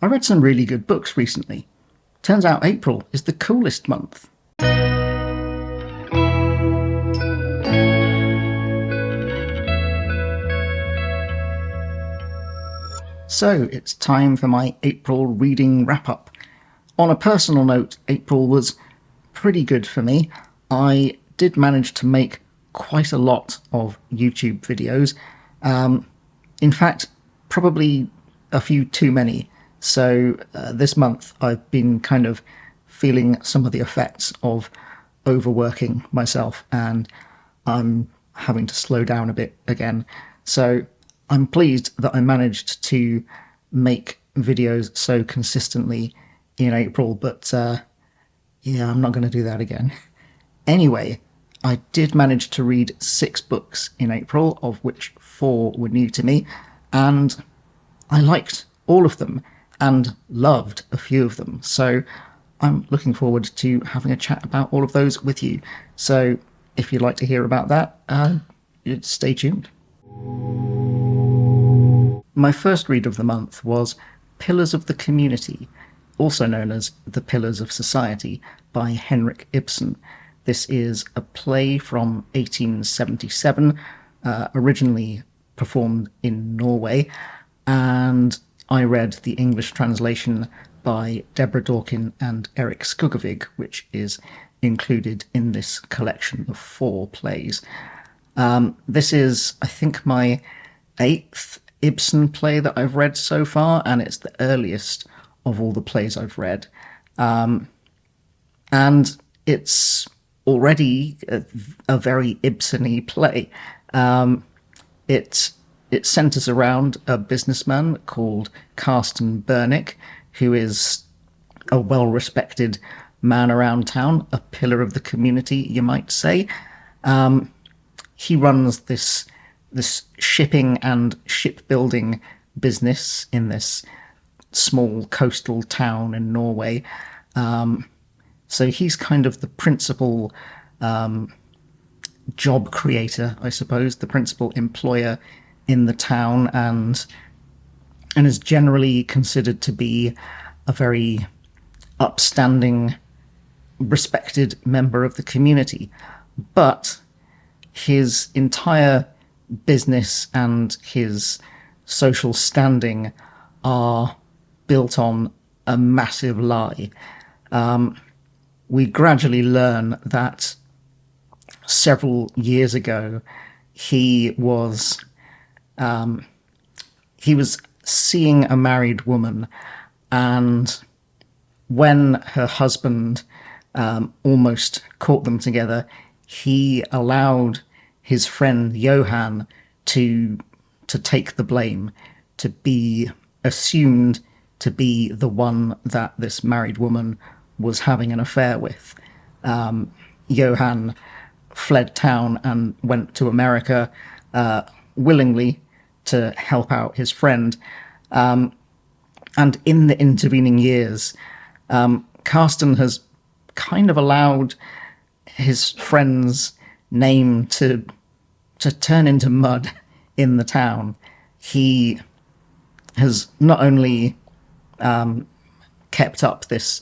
I read some really good books recently. Turns out April is the coolest month. So it's time for my April reading wrap-up. On a personal note, April was pretty good for me. I did manage to make quite a lot of YouTube videos. In fact, probably a few too many. So this month I've been kind of feeling some of the effects of overworking myself, and I'm having to slow down a bit again. So I'm pleased that I managed to make videos so consistently in April, but yeah, I'm not going to do that again. Anyway, I did manage to read 6 books in April, of which 4 were new to me, and I liked all of them and loved a few of them. So I'm looking forward to having a chat about all of those with you. So if you'd like to hear about that, stay tuned. My first read of the month was Pillars of the Community, also known as The Pillars of Society, by Henrik Ibsen. This is a play from 1877, originally performed in Norway, and I read the English translation by Deborah Dawkin and Eric Skugavig, which is included in this collection of 4 plays. This is, I think, my 8th Ibsen play that I've read so far, and it's the earliest of all the plays I've read. And it's already a very Ibsen-y play. It centres around a businessman called Carsten Bernick, who is a well-respected man around town, a pillar of the community, you might say. He runs this shipping and shipbuilding business in this small coastal town in Norway. So he's kind of the principal job creator, I suppose, the principal employer in the town, and is generally considered to be a very upstanding, respected member of the community. But his entire business and his social standing are built on a massive lie. We gradually learn that several years ago he was seeing a married woman, and when her husband almost caught them together, he allowed his friend Johan to take the blame, to be assumed to be the one that this married woman was having an affair with. Johan fled town and went to America willingly to help out his friend. And in the intervening years, Carsten has kind of allowed his friend's name to turn into mud in the town. He has not only kept up this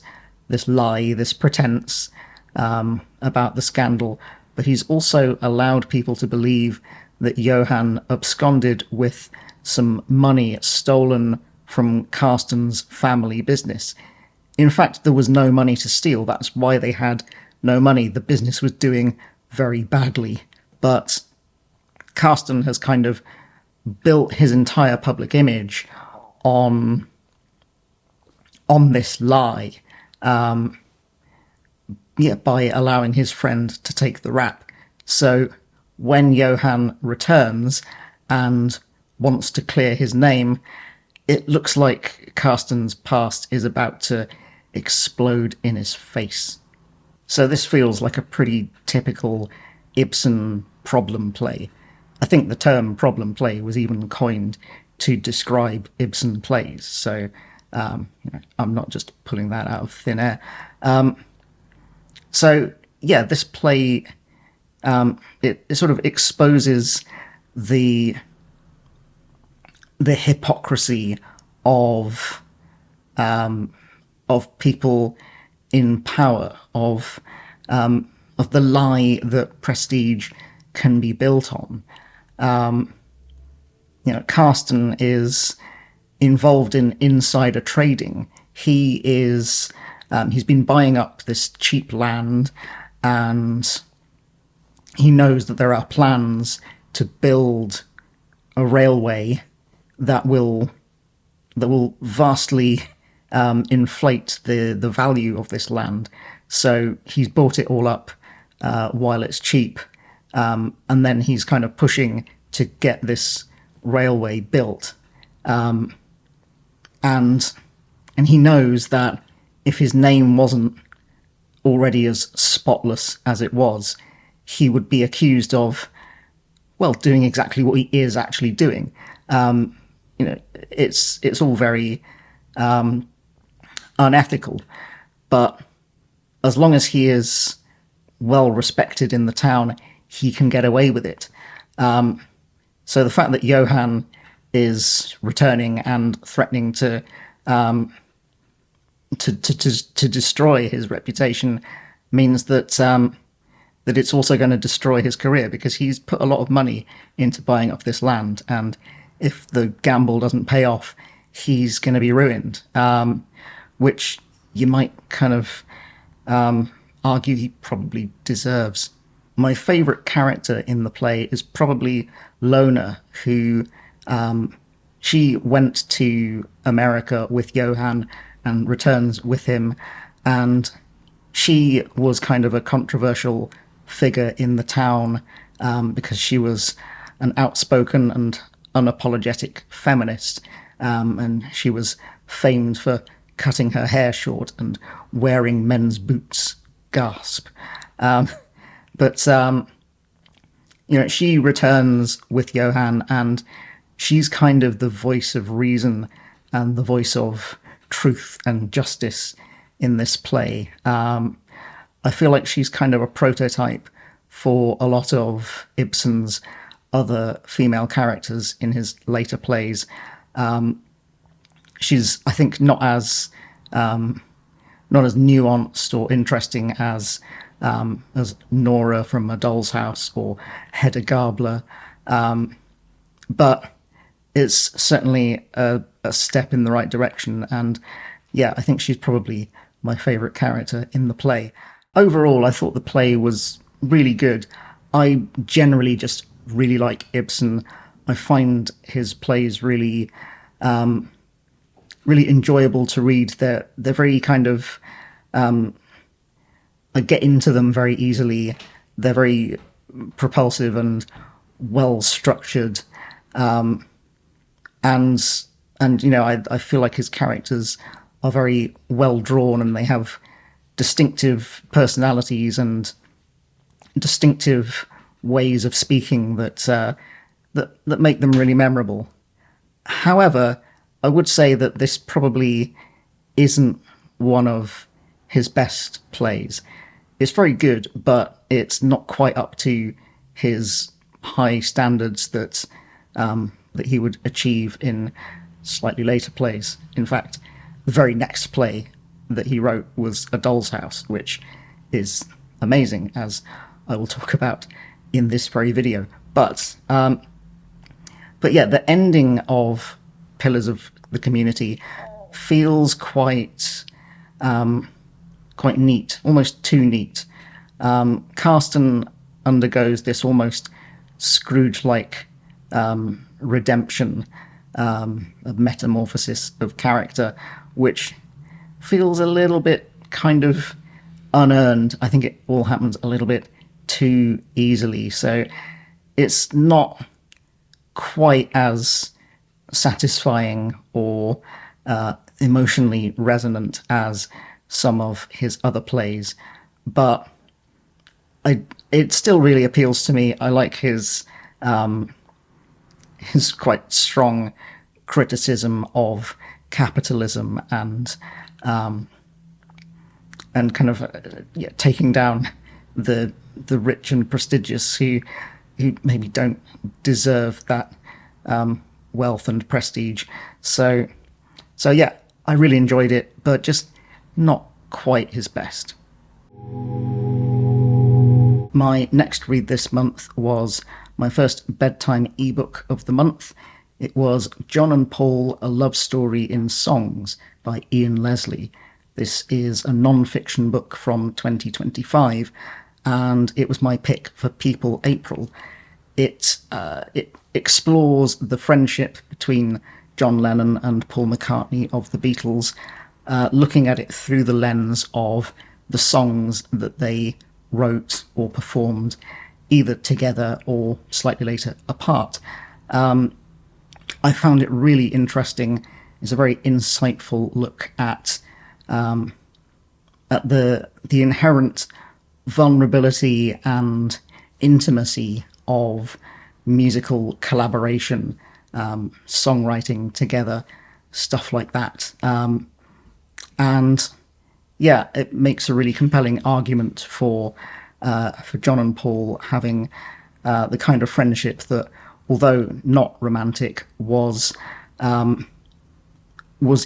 lie, this pretense about the scandal, but he's also allowed people to believe that Johan absconded with some money stolen from Carsten's family business. In fact, there was no money to steal. That's why they had no money. The business was doing very badly. But Carsten has kind of built his entire public image on this lie, by allowing his friend to take the rap. So when Johan returns and wants to clear his name, it looks like Carsten's past is about to explode in his face. So this feels like a pretty typical Ibsen problem play. I think the term problem play was even coined to describe Ibsen plays. So I'm not just pulling that out of thin air. So yeah, this play, it sort of exposes the hypocrisy of of people in power, of the lie that prestige can be built on. Carsten is involved in insider trading. He's been buying up this cheap land, and he knows that there are plans to build a railway that will vastly inflate the value of this land. So he's bought it all up while it's cheap, and then he's kind of pushing to get this railway built. And he knows that if his name wasn't already as spotless as it was, he would be accused of, well, doing exactly what he is actually doing. It's all very unethical, but as long as he is well respected in the town, he can get away with it. So the fact that Johann is returning and threatening to destroy his reputation means that that it's also going to destroy his career, because he's put a lot of money into buying up this land, and if the gamble doesn't pay off, he's going to be ruined, which you might kind of argue he probably deserves. My favourite character in the play is probably Lona, who she went to America with Johann and returns with him, and she was kind of a controversial figure in the town because she was an outspoken and unapologetic feminist, and she was famed for cutting her hair short and wearing men's boots. Gasp. But she returns with Johann, and she's kind of the voice of reason and the voice of truth and justice in this play. I feel like she's kind of a prototype for a lot of Ibsen's other female characters in his later plays. She's, I think, not as nuanced or interesting as Nora from A Doll's House or Hedda Gabler, but it's certainly a step in the right direction. And yeah, I think she's probably my favourite character in the play. Overall, I thought the play was really good. I generally just really like Ibsen. I find his plays really really enjoyable to read. They're very kind of I get into them very easily. They're very propulsive and well structured, and I feel like his characters are very well drawn, and they have distinctive personalities and distinctive ways of speaking that make them really memorable. However, I would say that this probably isn't one of his best plays. It's very good, but it's not quite up to his high standards that he would achieve in slightly later plays. In fact, the very next play that he wrote was A Doll's House, which is amazing, as I will talk about in this very video. But yeah, the ending of Pillars of the Community feels quite neat, almost too neat. Carsten undergoes this almost Scrooge-like redemption, a metamorphosis of character, which feels a little bit kind of unearned. I think it all happens a little bit too easily, so it's not quite as satisfying or emotionally resonant as some of his other plays, but it still really appeals to me. I like his quite strong criticism of capitalism and kind of taking down the rich and prestigious who maybe don't deserve that wealth and prestige. So yeah, I really enjoyed it, but just not quite his best. My next read this month was my first bedtime ebook of the month. It was John and Paul, A Love Story in Songs by Ian Leslie. This is a non-fiction book from 2025, and it was my pick for People April. It explores the friendship between John Lennon and Paul McCartney of the Beatles, looking at it through the lens of the songs that they wrote or performed, either together or slightly later apart. I found it really interesting. It's a very insightful look at the inherent vulnerability and intimacy of musical collaboration, songwriting together, stuff like that. And yeah, it makes a really compelling argument for John and Paul having the kind of friendship that, although not romantic, was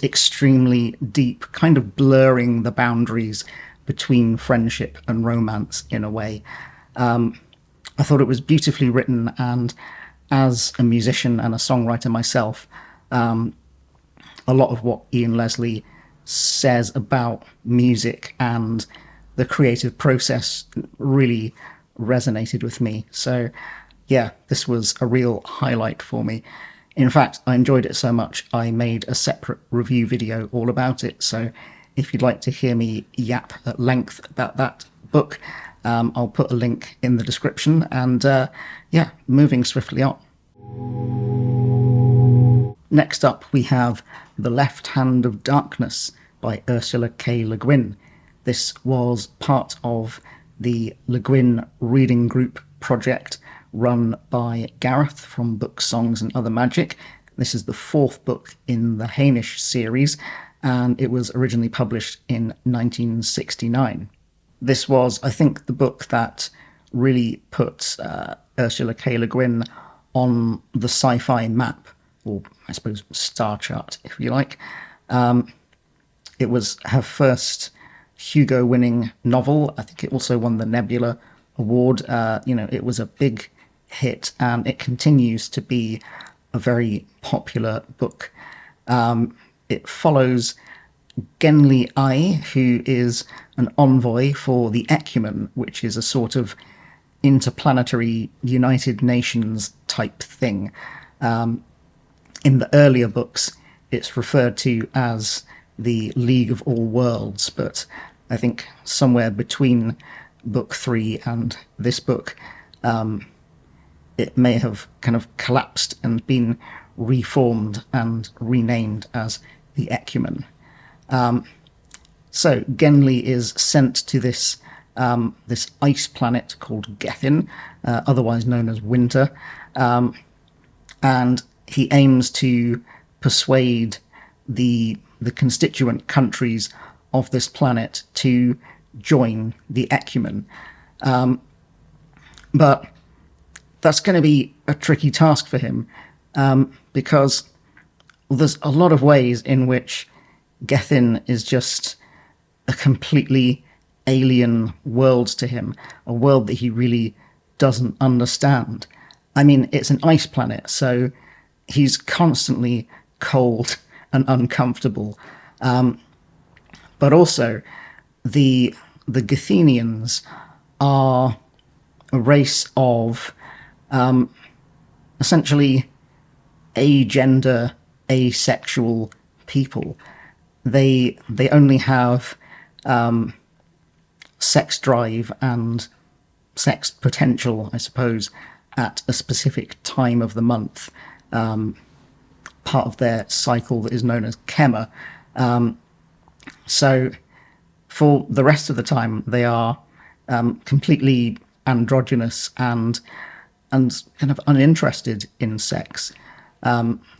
extremely deep, kind of blurring the boundaries between friendship and romance in a way. I thought it was beautifully written, and as a musician and a songwriter myself, a lot of what Ian Leslie says about music and the creative process really resonated with me. So yeah, this was a real highlight for me. In fact, I enjoyed it so much I made a separate review video all about it. So if you'd like to hear me yap at length about that book, I'll put a link in the description. And yeah, moving swiftly on. Next up, we have The Left Hand of Darkness by Ursula K. Le Guin. This was part of the Le Guin reading group project run by Gareth from Books, Songs and Other Magic. This is the fourth book in the Hainish series, and it was originally published in 1969. This was, I think, the book that really put Ursula K. Le Guin on the sci-fi map, or I suppose star chart, if you like. It was her first Hugo-winning novel. I think it also won the Nebula Award. It was a big hit, and it continues to be a very popular book. It follows Genli I, who is an envoy for the Ecumen, which is a sort of interplanetary United Nations type thing. In the earlier books, it's referred to as the League of All Worlds, but I think somewhere between book 3 and this book, it may have kind of collapsed and been reformed and renamed as the Ecumen. So Genli is sent to this ice planet called Gethin, otherwise known as Winter, and he aims to persuade the constituent countries of this planet to join the Ecumen. But that's going to be a tricky task for him, because there's a lot of ways in which Gethin is just a completely alien world to him, a world that he really doesn't understand. I mean, it's an ice planet, so he's constantly cold and uncomfortable. But also, the Gethenians are a race of essentially agender, asexual people. They only have sex drive and sex potential, I suppose, at a specific time of the month, part of their cycle that is known as Kema. So for the rest of the time, they are completely androgynous and kind of uninterested in sex.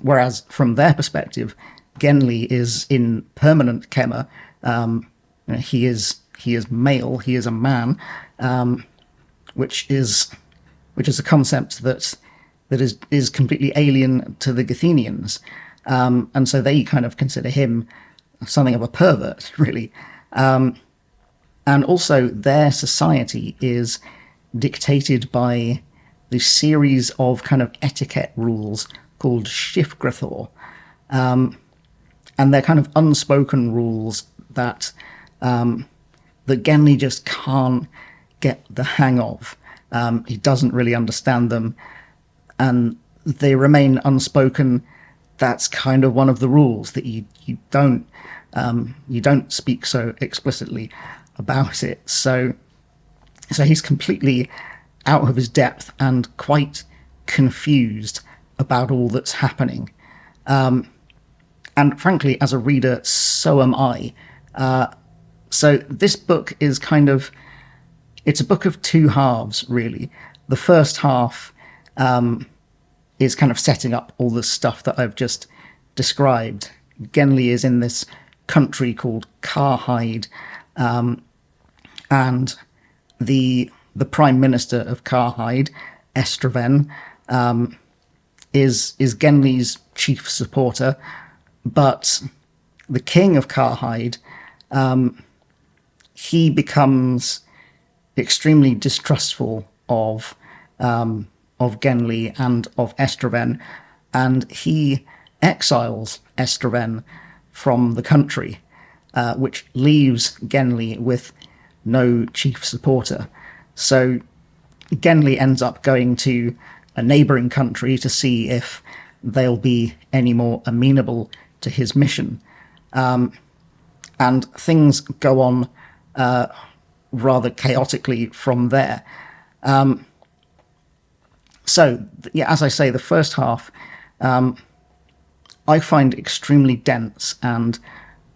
Whereas from their perspective, Genli is in permanent Kema. He is male. He is a man, which is a concept that is completely alien to the Gethenians, and so they kind of consider him something of a pervert, really. And also, their society is dictated by this series of kind of etiquette rules called Shifgrathor. And they're kind of unspoken rules that that Genly just can't get the hang of. He doesn't really understand them, and they remain unspoken. That's kind of one of the rules, that you don't speak so explicitly about it. So he's completely out of his depth and quite confused about all that's happening. And frankly, as a reader, so am I. So this book is it's a book of two halves, really. The first half is kind of setting up all the stuff that I've just described. Genly is in this country called Karhide, and the Prime Minister of Karhide, Estraven, is Genly's chief supporter, but the king of Karhide, he becomes extremely distrustful of Genly and of Estraven, and he exiles Estraven from the country, which leaves Genly with no chief supporter. So Genly ends up going to a neighbouring country to see if they'll be any more amenable to his mission. And things go on rather chaotically from there. So, yeah, as I say, the first half I find extremely dense and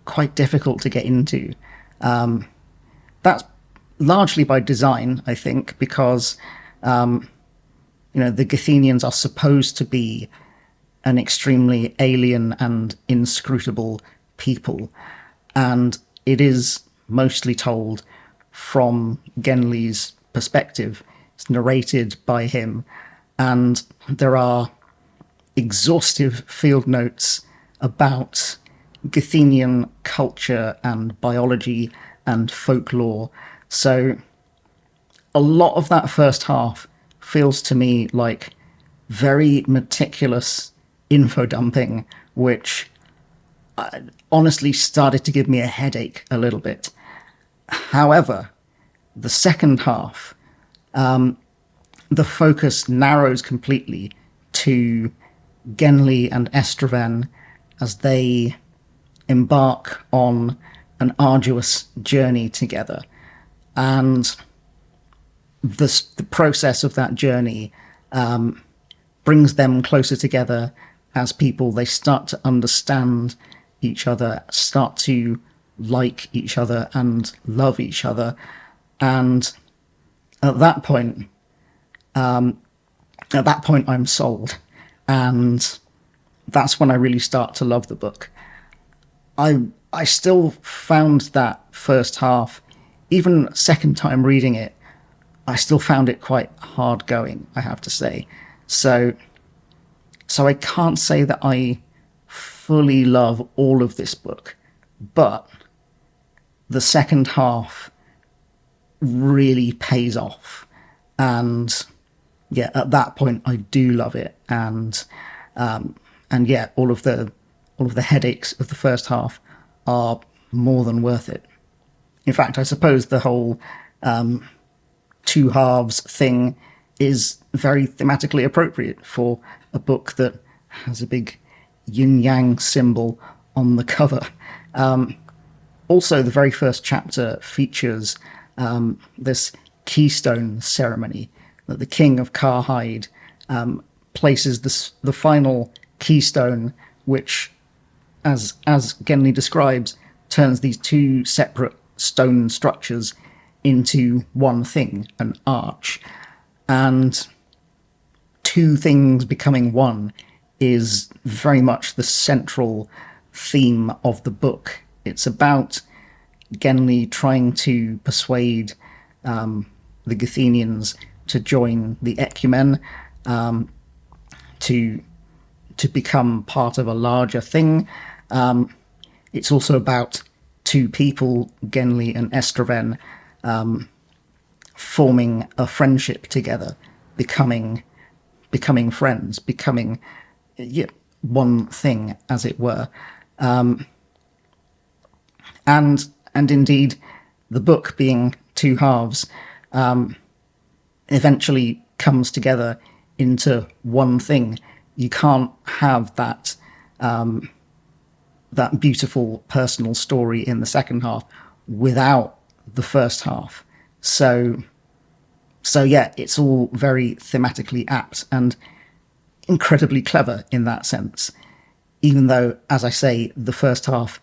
quite difficult to get into. That's largely by design, I think, because the Githenians are supposed to be an extremely alien and inscrutable people, and it is mostly told from Genly's perspective. It's narrated by him, and there are exhaustive field notes about Githenian culture and biology and folklore. So a lot of that first half feels to me like very meticulous info dumping, which honestly started to give me a headache a little bit. However, the second half, the focus narrows completely to Genly and Estraven as they embark on an arduous journey together. And the process of that journey brings them closer together as people. They start to understand each other, start to like each other and love each other. And at that point, I'm sold. And that's when I really start to love the book. I still found that first half, even second time reading it, I still found it quite hard going, I have to say. So I can't say that I fully love all of this book, but the second half really pays off. And yeah, at that point I do love it. And yeah, all of the headaches of the first half are more than worth it. In fact, I suppose the whole two halves thing is very thematically appropriate for a book that has a big yin-yang symbol on the cover. Also, the very first chapter features this keystone ceremony that the king of Karhide places the final keystone, which, as Genly describes, turns these two separate stone structures into one thing, an arch. And two things becoming one is very much the central theme of the book. It's about Genly trying to persuade the Githenians to join the Ecumen, to become part of a larger thing. it's also about two people, Genli and Estraven, forming a friendship together, becoming friends, becoming one thing, as it were. And indeed, the book being two halves eventually comes together into one thing. You can't have that that beautiful personal story in the second half without the first half. So yeah, it's all very thematically apt and incredibly clever in that sense, even though, as I say, the first half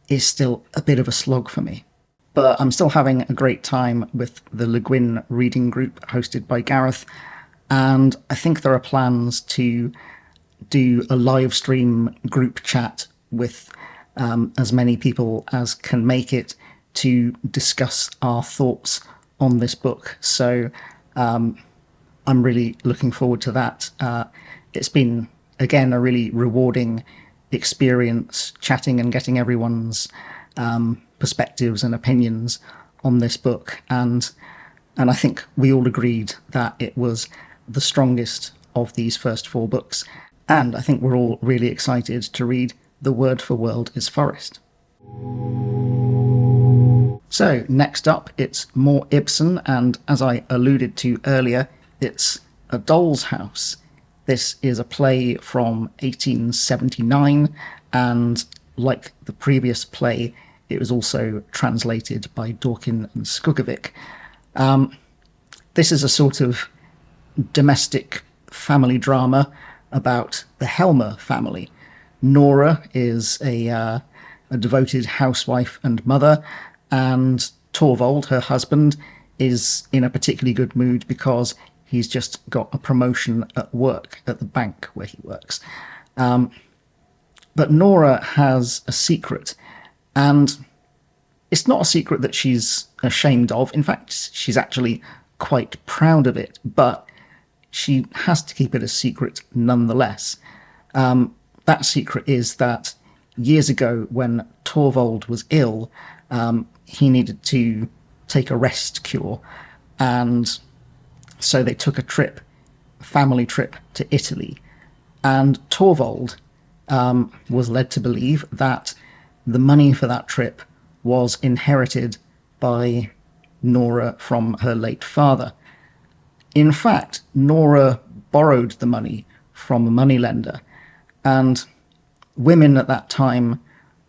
is still a bit of a slog for me. But I'm still having a great time with the Guin reading group hosted by Gareth, and I think there are plans to do a live stream group chat with as many people as can make it to discuss our thoughts on this book. So I'm really looking forward to that. It's been, again, a really rewarding experience chatting and getting everyone's perspectives and opinions on this book. And I think we all agreed that it was the strongest of these first four books. And I think we're all really excited to read The Word for World is Forest. So, next up, it's more Ibsen, and as I alluded to earlier, it's A Doll's House. This is a play from 1879, and like the previous play, it was also translated by Dawkin and Skugovic. This is a sort of domestic family drama about the Helmer family. Nora is a devoted housewife and mother, and Torvald, her husband, is in a particularly good mood because he's just got a promotion at work, at the bank where he works. But Nora has a secret, and it's not a secret that she's ashamed of. In fact, she's actually quite proud of it, but she has to keep it a secret nonetheless. That secret is that years ago, when Torvald was ill, he needed to take a rest cure, and so they took a family trip to Italy. And Torvald was led to believe that the money for that trip was inherited by Nora from her late father. In fact, Nora borrowed the money from a moneylender, and women at that time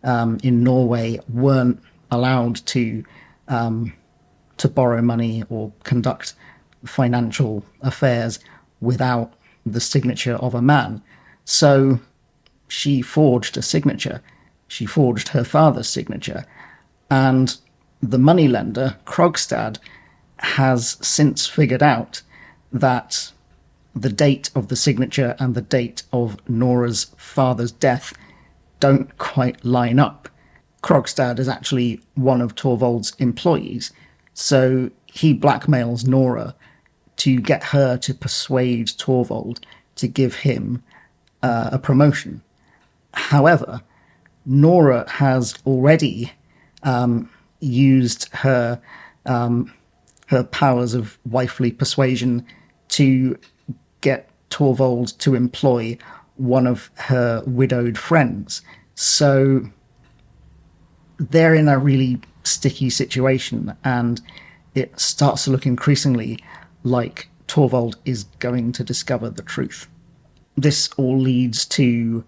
in Norway weren't allowed to borrow money or conduct financial affairs without the signature of a man. So she forged a signature. She forged her father's signature. And the moneylender, Krogstad, has since figured out that the date of the signature and the date of Nora's father's death don't quite line up. Krogstad is actually one of Torvald's employees, so he blackmails Nora to get her to persuade Torvald to give him a promotion. However, Nora has already used her powers of wifely persuasion to get Torvald to employ one of her widowed friends. So they're in a really sticky situation, and it starts to look increasingly like Torvald is going to discover the truth. This all leads to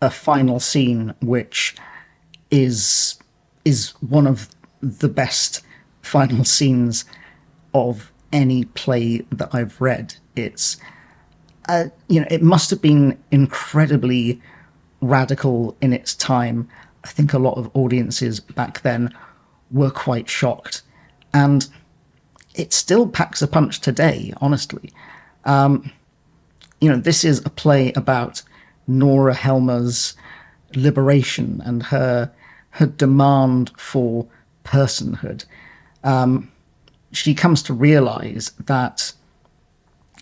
a final scene, which is one of the best final scenes of any play that I've read. It's it must have been incredibly radical in its time. I think a lot of audiences back then were quite shocked, and it still packs a punch today, honestly. This is a play about Nora Helmer's liberation and her demand for personhood. She comes to realize that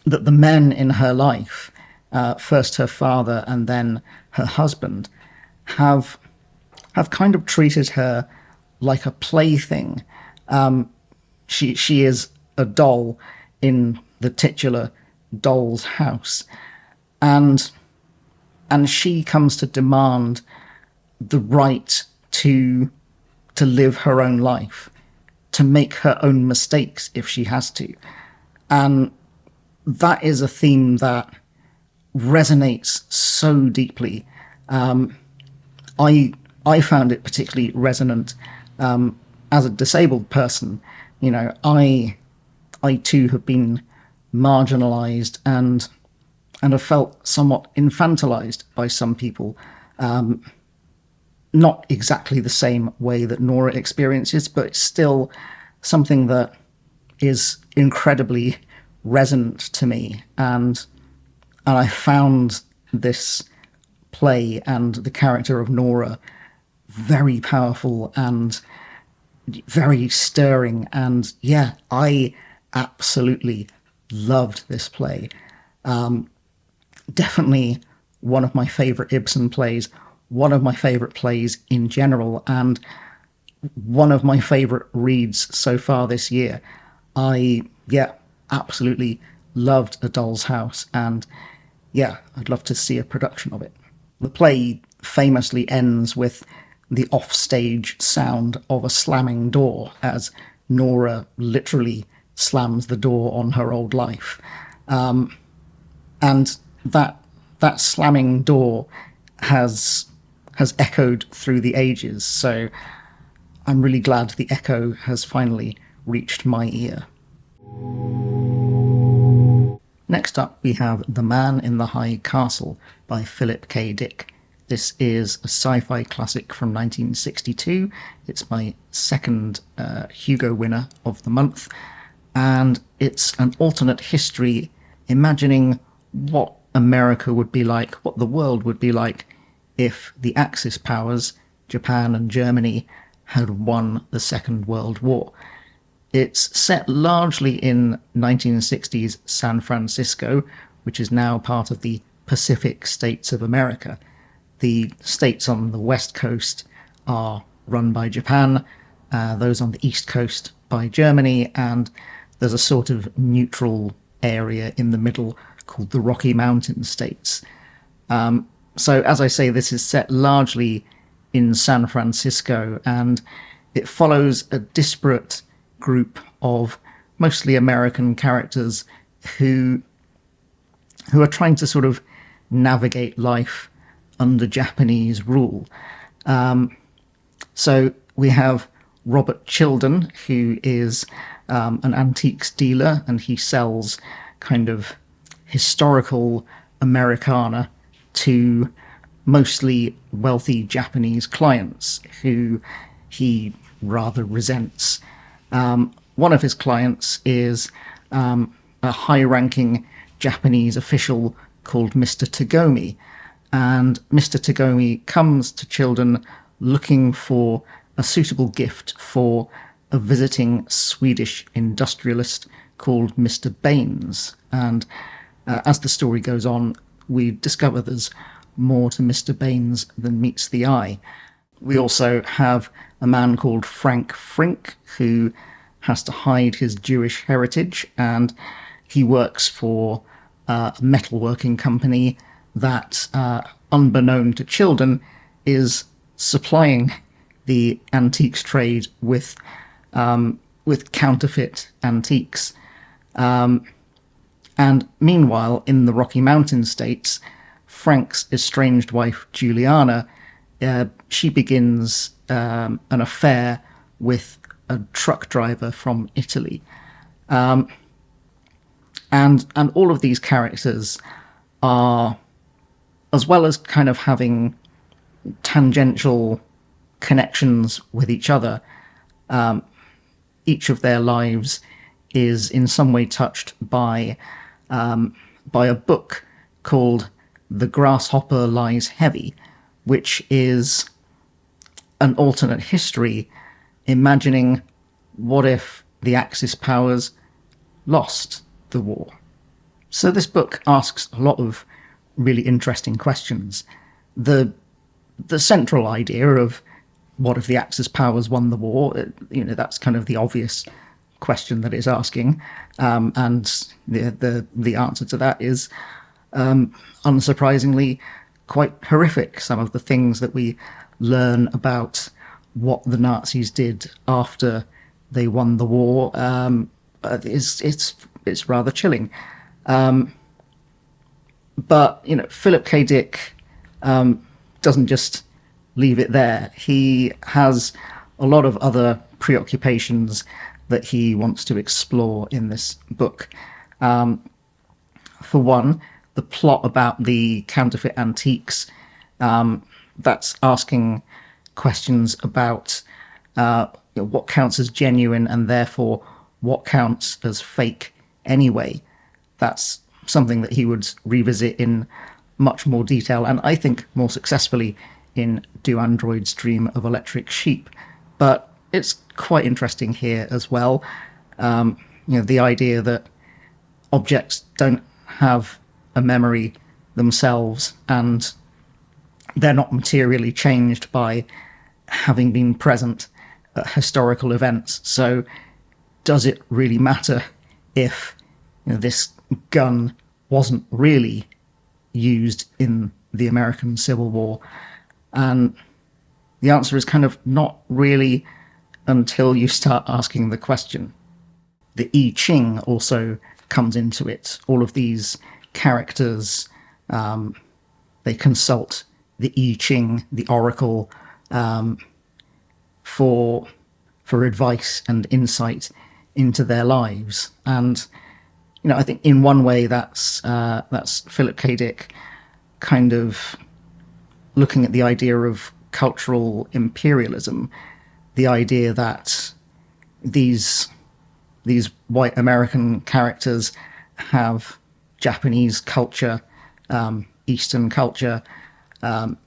the men in her life, first her father and then her husband, have have kind of treated her like a plaything. She is a doll in the titular doll's house, and she comes to demand the right to live her own life, to make her own mistakes if she has to. And that is a theme that resonates so deeply. I found it particularly resonant as a disabled person. You know, I too have been marginalised and have felt somewhat infantilised by some people. Not exactly the same way that Nora experiences, but it's still something that is incredibly resonant to me. And I found this play and the character of Nora very powerful and very stirring. And yeah, I absolutely loved this play. Definitely one of my favourite Ibsen plays, one of my favourite plays in general, and one of my favourite reads so far this year. I absolutely loved A Doll's House, and yeah, I'd love to see a production of it. The play famously ends with the offstage sound of a slamming door as Nora literally slams the door on her old life. And that slamming door has echoed through the ages, so I'm really glad the echo has finally reached my ear. Next up, we have The Man in the High Castle by Philip K. Dick. This is a sci-fi classic from 1962. It's my second Hugo winner of the month, and it's an alternate history imagining what America would be like, what the world would be like if the Axis powers, Japan and Germany, had won the Second World War. It's set largely in 1960s San Francisco, which is now part of the Pacific States of America. The states on the west coast are run by Japan, those on the east coast by Germany, and there's a sort of neutral area in the middle called the Rocky Mountain States. So, as I say, this is set largely in San Francisco, and it follows a disparate group of mostly American characters who are trying to sort of navigate life under Japanese rule. So we have Robert Children, who is an antiques dealer, and he sells kind of historical Americana to mostly wealthy Japanese clients who he rather resents. One of his clients is a high-ranking Japanese official called Mr. Tagomi, and Mr. Tagomi comes to Children looking for a suitable gift for a visiting Swedish industrialist called Mr. Baines. And as the story goes on, we discover there's more to Mr. Baines than meets the eye. We also have a man called Frank Frink, who has to hide his Jewish heritage, and he works for a metalworking company that, unbeknown to Children, is supplying the antiques trade with counterfeit antiques. And meanwhile, in the Rocky Mountain States, Frank's estranged wife, Juliana, she begins an affair with a truck driver from Italy. And all of these characters are, as well as kind of having tangential connections with each other, each of their lives is in some way touched by a book called The Grasshopper Lies Heavy, which is an alternate history imagining what if the Axis powers lost the war. So this book asks a lot of really interesting questions. The central idea of what if the Axis powers won the war? That's kind of the obvious question that it's asking, and the answer to that is, unsurprisingly, quite horrific. Some of the things that we learn about what the Nazis did after they won the war it's rather chilling. But Philip K. Dick doesn't just leave it there. He has a lot of other preoccupations that he wants to explore in this book. For one, the plot about the counterfeit antiques, that's asking questions about what counts as genuine and therefore what counts as fake anyway. That's something that he would revisit in much more detail, and I think more successfully in Do Androids Dream of Electric Sheep. But it's quite interesting here as well. The idea that objects don't have a memory themselves and they're not materially changed by having been present at historical events. So does it really matter if this gun wasn't really used in the American Civil War? And the answer is kind of not really until you start asking the question. The I Ching also comes into it. All of these characters, they consult the I Ching, the oracle, for advice and insight into their lives. And I think in one way that's Philip K. Dick kind of looking at the idea of cultural imperialism, the idea that these white American characters have Japanese culture, Eastern culture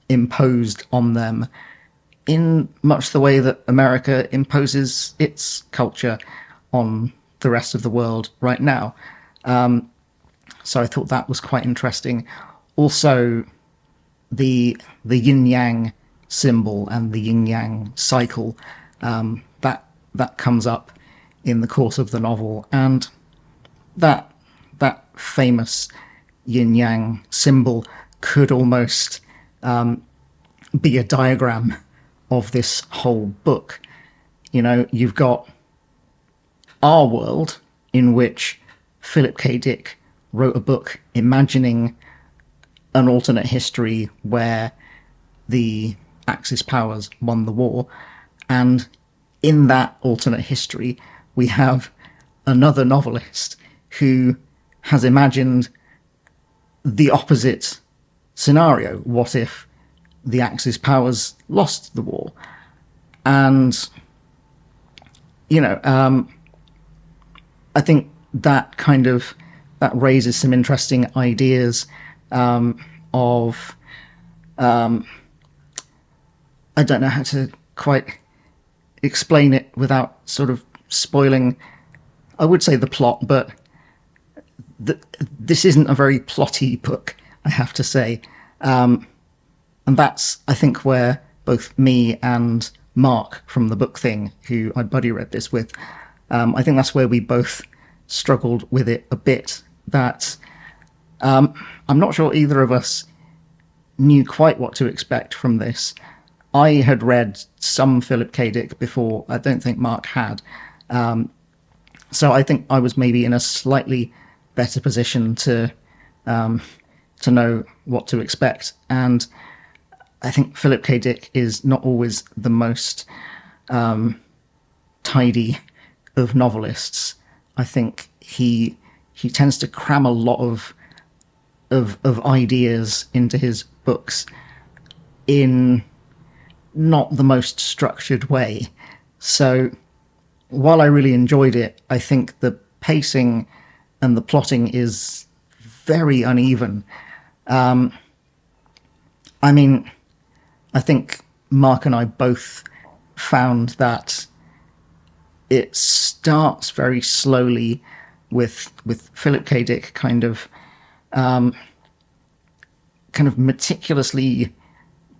imposed on them in much the way that America imposes its culture on the rest of the world right now. So I thought that was quite interesting. Also, the yin-yang symbol and the yin-yang cycle, that comes up in the course of the novel, and that famous yin-yang symbol could almost be a diagram of this whole book. You've got our world, in which Philip K. Dick wrote a book imagining an alternate history where the Axis powers won the war, and in that alternate history we have another novelist who has imagined the opposite scenario. What if the Axis powers lost the war? And I think that raises some interesting ideas of I don't know how to quite explain it without sort of spoiling, I would say, the plot, but this isn't a very plotty book, I have to say. And that's, I think, where both me and Mark from The Book Thing, who I buddy read this with, I think that's where we both struggled with it a bit. That I'm not sure either of us knew quite what to expect from this. I had read some Philip K. Dick before. I don't think Mark had. So I think I was maybe in a slightly better position to know what to expect. And I think Philip K. Dick is not always the most tidy of novelists. I think he tends to cram a lot of ideas into his books in not the most structured way. So while I really enjoyed it, I think the pacing and the plotting is very uneven. I think Mark and I both found that it starts very slowly with Philip K. Dick kind of meticulously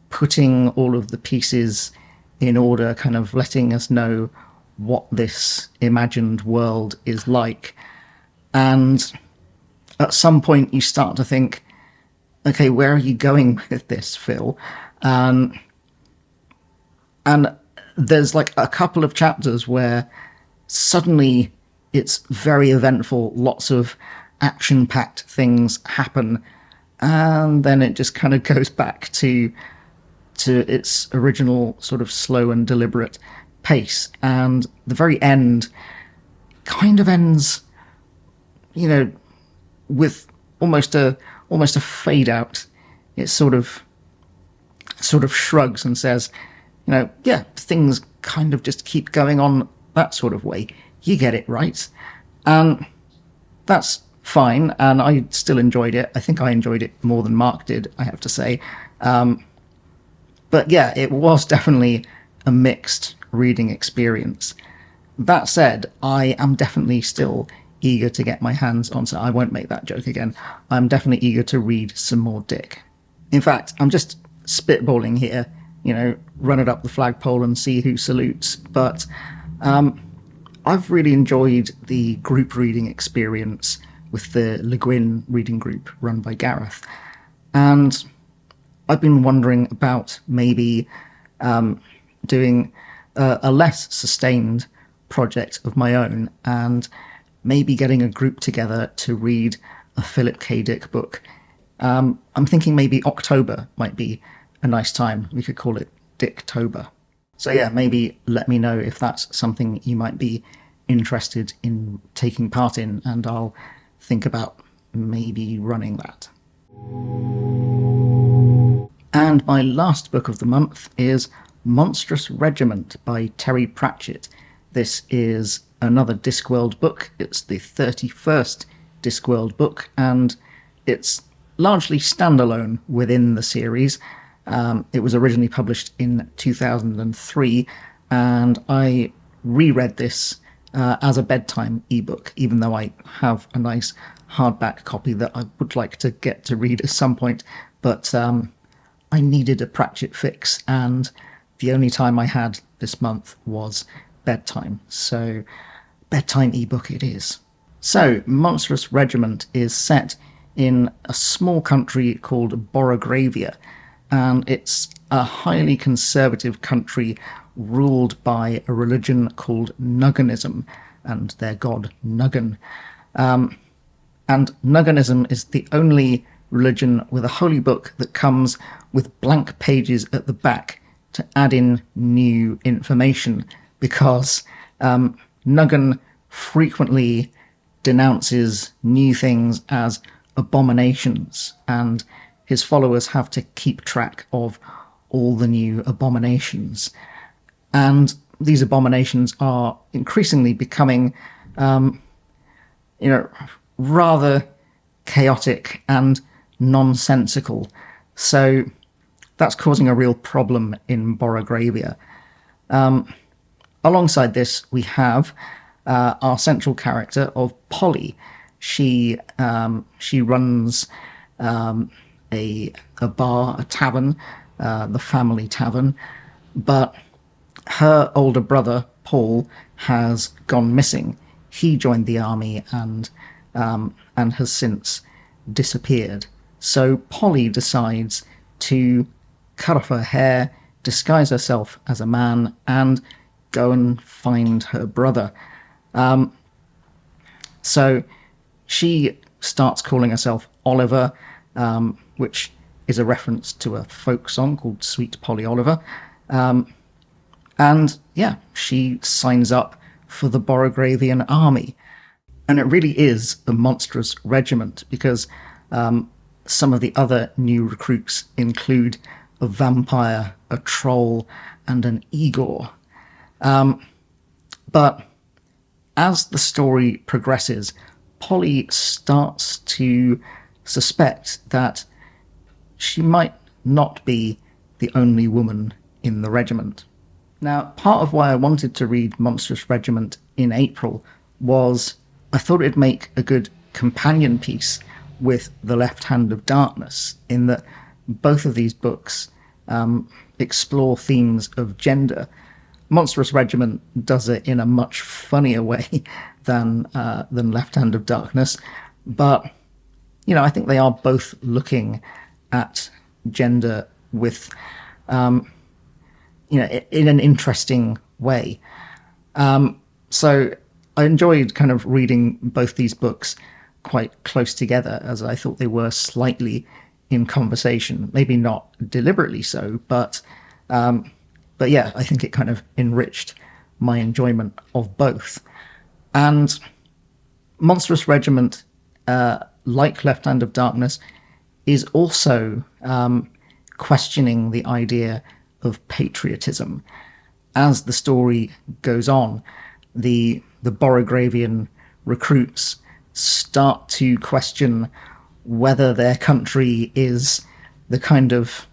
putting all of the pieces in order, kind of letting us know what this imagined world is like. And at some point you start to think, okay, where are you going with this, Phil? And there's like a couple of chapters where suddenly it's very eventful, lots of action-packed things happen, and then it just kind of goes back to its original sort of slow and deliberate pace. And the very end kind of ends, with almost a fade out. It sort of shrugs and says, yeah, things kind of just keep going on that sort of way. You get it, right? And that's fine, and I still enjoyed it. I think I enjoyed it more than Mark did, I have to say. But yeah, it was definitely a mixed reading experience. That said, I am definitely still eager to get my hands on, so I won't make that joke again. I'm definitely eager to read some more Dick. In fact, I'm just spitballing here, run it up the flagpole and see who salutes. But I've really enjoyed the group reading experience with the Guin reading group run by Gareth. And I've been wondering about maybe doing a less sustained project of my own, and maybe getting a group together to read a Philip K. Dick book. I'm thinking maybe October might be a nice time. We could call it Dicktober. So yeah, maybe let me know if that's something you might be interested in taking part in, and I'll think about maybe running that. And my last book of the month is Monstrous Regiment by Terry Pratchett. This is another Discworld book. It's the 31st Discworld book, and it's largely standalone within the series. It was originally published in 2003, and I reread this as a bedtime ebook, even though I have a nice hardback copy that I would like to get to read at some point. But I needed a Pratchett fix, and the only time I had this month was bedtime. So bedtime ebook it is. So Monstrous Regiment is set in a small country called Borogravia, and it's a highly conservative country ruled by a religion called Nugganism and their god Nuggin. And Nugganism is the only religion with a holy book that comes with blank pages at the back to add in new information, because Nuggin frequently denounces new things as abominations, and his followers have to keep track of all the new abominations. And these abominations are increasingly becoming, rather chaotic and nonsensical. So that's causing a real problem in Borogravia. Alongside this, we have our central character of Polly. She runs a bar, a tavern, the family tavern, but her older brother Paul has gone missing. He joined the army and has since disappeared. So Polly decides to cut off her hair, disguise herself as a man, and go and find her brother. So she starts calling herself Oliver, which is a reference to a folk song called Sweet Polly Oliver. And yeah, she signs up for the Borogravian army. And it really is the Monstrous Regiment, because some of the other new recruits include a vampire, a troll, and an Igor. But as the story progresses, Polly starts to suspect that she might not be the only woman in the regiment. Now, part of why I wanted to read Monstrous Regiment in April was I thought it'd make a good companion piece with The Left Hand of Darkness, in that both of these books, explore themes of gender. Monstrous Regiment does it in a much funnier way than Left Hand of Darkness, but I think they are both looking at gender with in an interesting way. So I enjoyed kind of reading both these books quite close together, as I thought they were slightly in conversation. Maybe not deliberately so, but yeah, I think it kind of enriched my enjoyment of both. And Monstrous Regiment, like Left Hand of Darkness, is also questioning the idea of patriotism. As the story goes on, the Borogravian recruits start to question whether their country is the kind of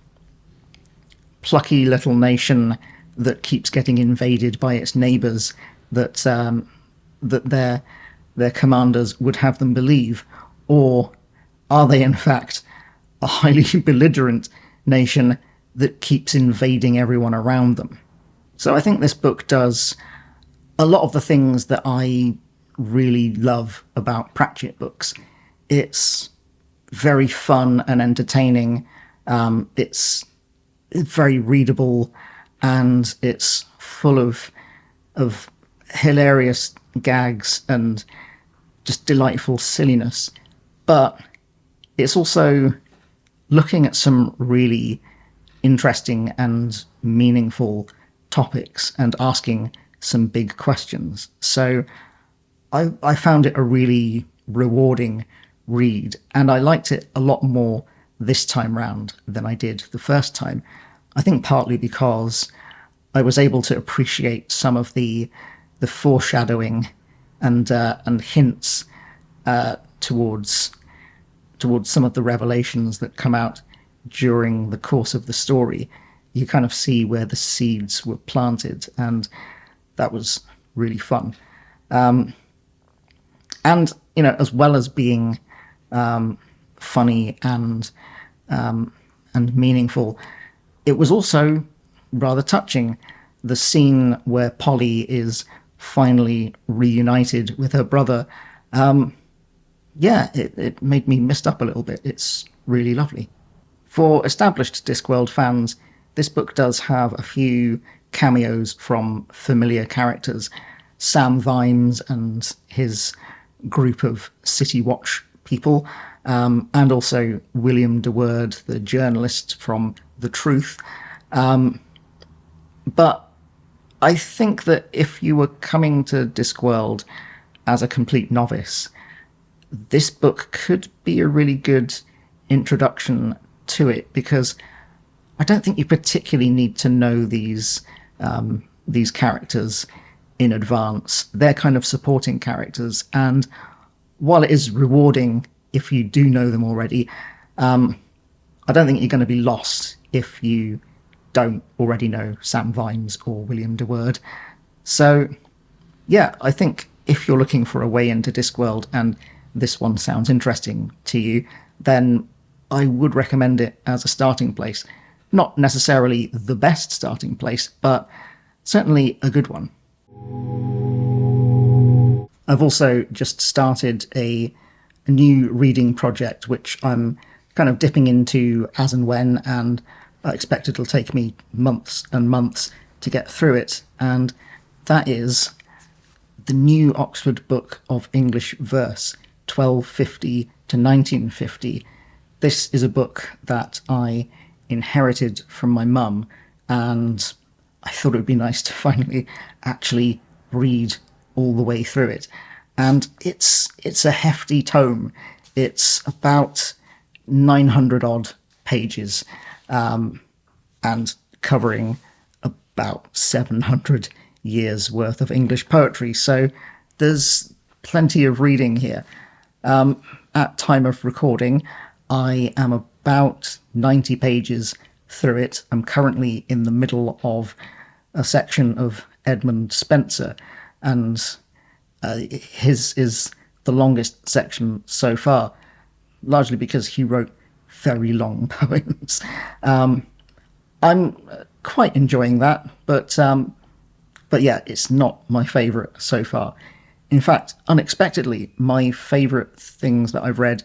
plucky little nation that keeps getting invaded by its neighbours that their commanders would have them believe, or are they in fact a highly belligerent nation that keeps invading everyone around them? So I think this book does a lot of the things that I really love about Pratchett books. It's very fun and entertaining. It's very readable, and it's full of hilarious gags and just delightful silliness. But it's also looking at some really interesting and meaningful topics and asking some big questions. So I found it a really rewarding read, and I liked it a lot more this time round than I did the first time. I think partly because I was able to appreciate some of the foreshadowing and hints towards some of the revelations that come out during the course of the story. You kind of see where the seeds were planted, and that was really fun. And as well as being funny and meaningful, it was also rather touching. The scene where Polly is finally reunited with her brother, it made me mist up a little bit. It's really lovely. For established Discworld fans, this book does have a few cameos from familiar characters. Sam Vimes and his group of City Watch people, and also William de Word, the journalist from The Truth. But I think that if you were coming to Discworld as a complete novice, this book could be a really good introduction to it, because I don't think you particularly need to know these characters in advance. They're kind of supporting characters, and while it is rewarding if you do know them already, I don't think you're going to be lost if you don't already know Sam Vimes or William de Word. So, yeah, I think if you're looking for a way into Discworld and this one sounds interesting to you, then I would recommend it as a starting place. Not necessarily the best starting place, but certainly a good one. I've also just started a new reading project, which I'm kind of dipping into as and when, and I expect it'll take me months and months to get through it, and that is the New Oxford Book of English Verse, 1250 to 1950. This is a book that I inherited from my mum, and I thought it would be nice to finally actually read all the way through it. And it's a hefty tome. It's about 900 odd pages, and covering about 700 years worth of English poetry. So there's plenty of reading here. At time of recording, I am about 90 pages through it. I'm currently in the middle of a section of Edmund Spenser, and his is the longest section so far, largely because he wrote very long poems. I'm quite enjoying that, but yeah, it's not my favourite so far. In fact, unexpectedly, my favourite things that I've read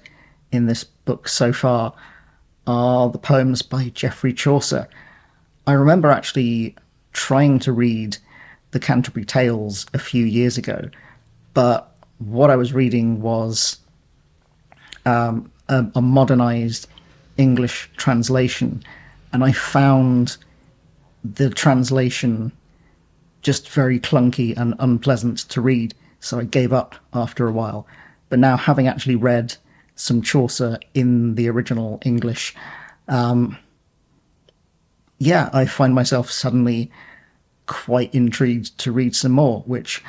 in this book so far are the poems by Geoffrey Chaucer. I remember actually trying to read the Canterbury Tales a few years ago, but what I was reading was a modernized English translation, and I found the translation just very clunky and unpleasant to read, so I gave up after a while. But now, having actually read some Chaucer in the original English, yeah, I find myself suddenly quite intrigued to read some more, which,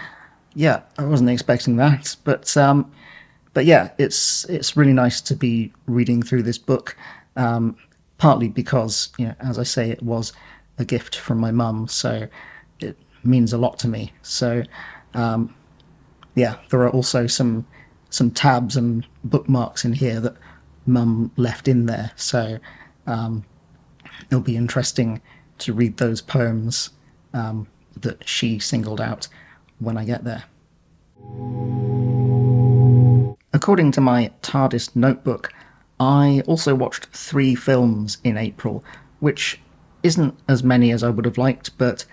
yeah, I wasn't expecting that, but yeah, it's really nice to be reading through this book, partly because, as I say, it was a gift from my mum, so it means a lot to me. So, yeah, there are also some tabs and bookmarks in here that mum left in there, so it'll be interesting to read those poems that she singled out when I get there. According to my TARDIS notebook, I also watched 3 films in April, which isn't as many as I would have liked, but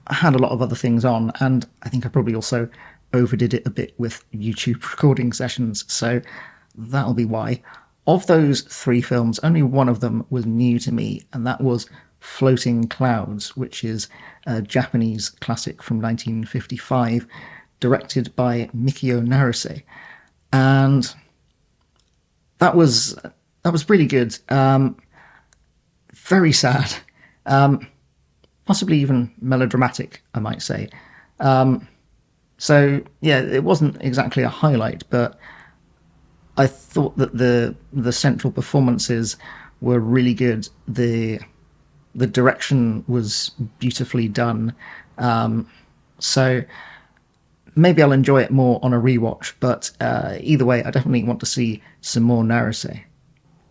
I had a lot of other things on, and I think I probably also overdid it a bit with YouTube recording sessions, so that'll be why. Of those 3 films, only one of them was new to me, and that was Floating Clouds, which is a Japanese classic from 1955, directed by Mikio Naruse. And that was really good. Very sad, possibly even melodramatic, I might say. So yeah, it wasn't exactly a highlight, but I thought that the central performances were really good. The direction was beautifully done. So maybe I'll enjoy it more on a rewatch, but either way, I definitely want to see some more Naruse.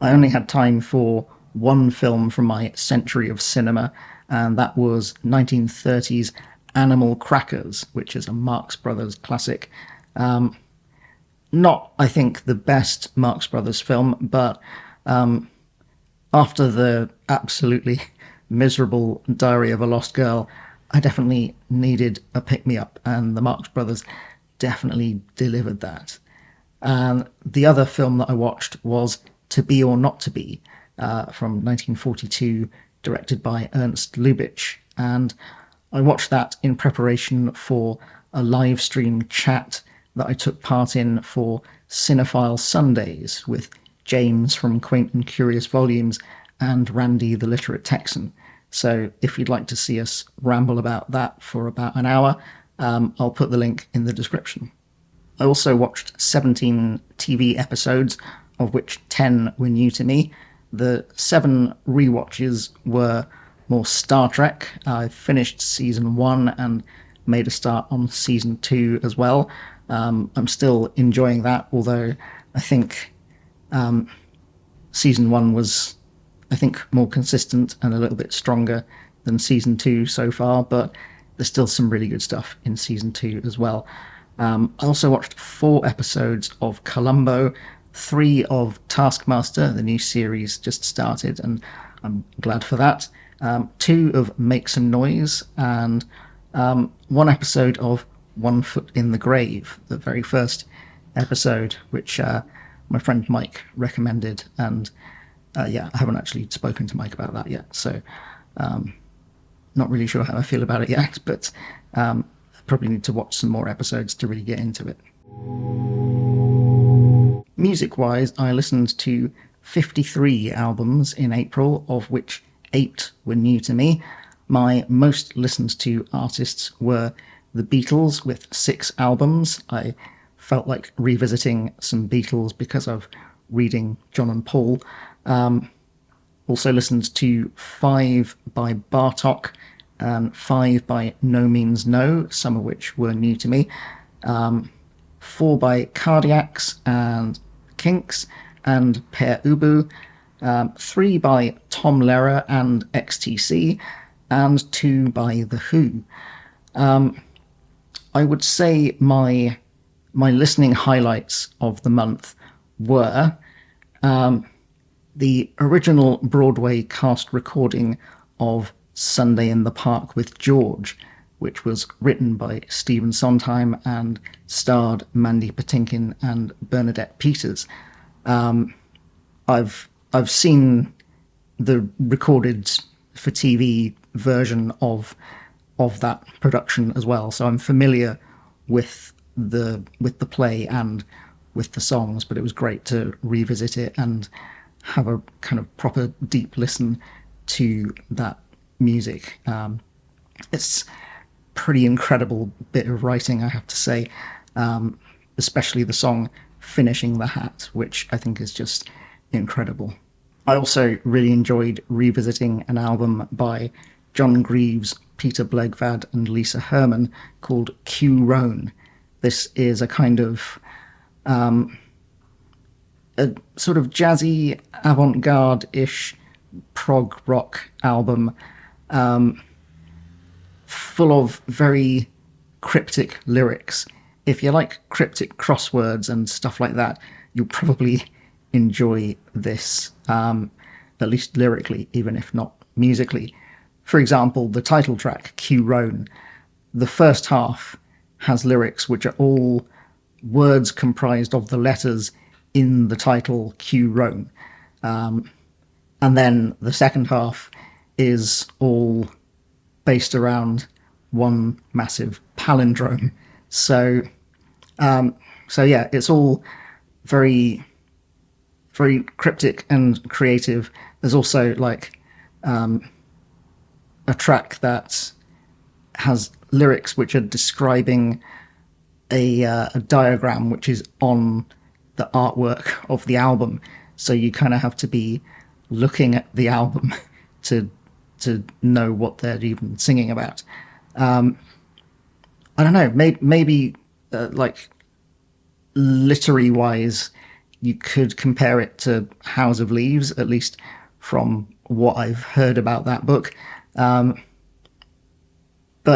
I only had time for one film from my century of cinema, and that was 1930's Animal Crackers, which is a Marx Brothers classic. Not, I think, the best Marx Brothers film, but after the absolutely miserable Diary of a Lost Girl, I definitely needed a pick-me-up, and the Marx Brothers definitely delivered that. And the other film that I watched was To Be or Not to Be, from 1942, directed by Ernst Lubitsch. And I watched that in preparation for a live stream chat that I took part in for Cinephile Sundays with James from Quaint and Curious Volumes and Randy the Literate Texan. So if you'd like to see us ramble about that for about an hour, I'll put the link in the description. I also watched 17 TV episodes, of which 10 were new to me. The 7 rewatches were more Star Trek. I finished season 1 and made a start on season 2 as well. I'm still enjoying that, although I think season 1 was, I think, more consistent and a little bit stronger than season 2 so far, but there's still some really good stuff in season 2 as well. I also watched 4 episodes of Columbo, 3 of Taskmaster, the new series just started, and I'm glad for that. 2 of Make Some Noise, and 1 episode of One Foot in the Grave, the very first episode, which my friend Mike recommended, and yeah, I haven't actually spoken to Mike about that yet, so not really sure how I feel about it yet, but I probably need to watch some more episodes to really get into it. Music-wise, I listened to 53 albums in April, of which 8 were new to me. My most listened to artists were the Beatles with 6 albums. I felt like revisiting some Beatles because of reading John and Paul. Also listened to 5 by Bartok and 5 by No Means No, some of which were new to me. 4 by Cardiacs and Kinks and Per Ubu. 3 by Tom Lehrer and XTC. and 2 by The Who. I would say my listening highlights of the month were the original Broadway cast recording of Sunday in the Park with George, which was written by Stephen Sondheim and starred Mandy Patinkin and Bernadette Peters. I've seen the recorded for TV version of that production as well, so I'm familiar with the play and with the songs, but it was great to revisit it and have a kind of proper deep listen to that music. It's pretty incredible bit of writing, I have to say, especially the song Finishing the Hat, which I think is just incredible. I also really enjoyed revisiting an album by John Greaves, Peter Blegvad and Lisa Herman called Q Roan. This is a kind of a sort of jazzy, avant-garde-ish prog rock album, full of very cryptic lyrics. If you like cryptic crosswords and stuff like that, you'll probably enjoy this, at least lyrically, even if not musically. For example, the title track, Q Roan, the first half has lyrics which are all words comprised of the letters in the title Q Roan. And then the second half is all based around one massive palindrome. So yeah, it's all very, very cryptic and creative. There's also like a track that has lyrics which are describing a diagram which is on the artwork of the album. So you kind of have to be looking at the album to know what they're even singing about. I don't know, maybe like literary wise, you could compare it to House of Leaves, at least from what I've heard about that book. But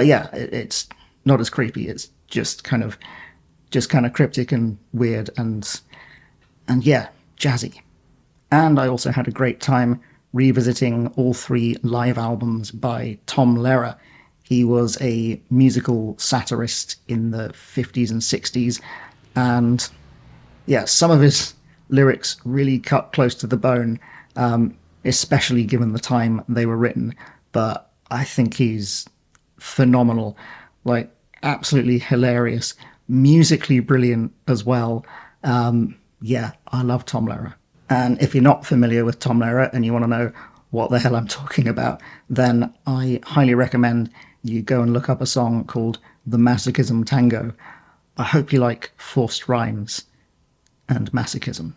yeah, it's not as creepy. It's just kind of cryptic and weird and yeah, jazzy. And I also had a great time revisiting all 3 live albums by Tom Lehrer. He was a musical satirist in the 50s and 60s, and yeah, some of his lyrics really cut close to the bone, especially given the time they were written, but I think he's phenomenal, like absolutely hilarious, musically brilliant as well. Yeah, I love Tom Lehrer. And if you're not familiar with Tom Lehrer and you want to know what the hell I'm talking about, then I highly recommend you go and look up a song called The Masochism Tango. I hope you like forced rhymes and masochism.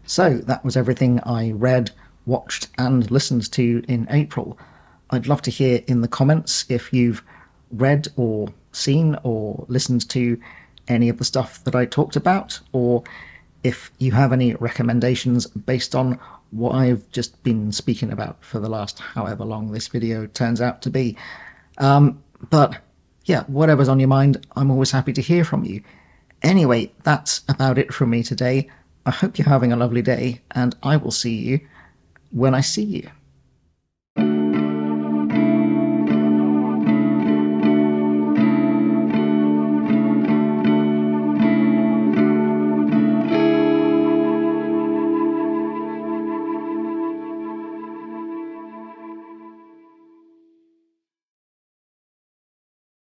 So that was everything I read, watched and listened to in April. I'd love to hear in the comments if you've read or seen or listened to any of the stuff that I talked about, or if you have any recommendations based on what I've just been speaking about for the last however long this video turns out to be. But yeah, whatever's on your mind, I'm always happy to hear from you. Anyway, that's about it from me today. I hope you're having a lovely day, and I will see you when I see you.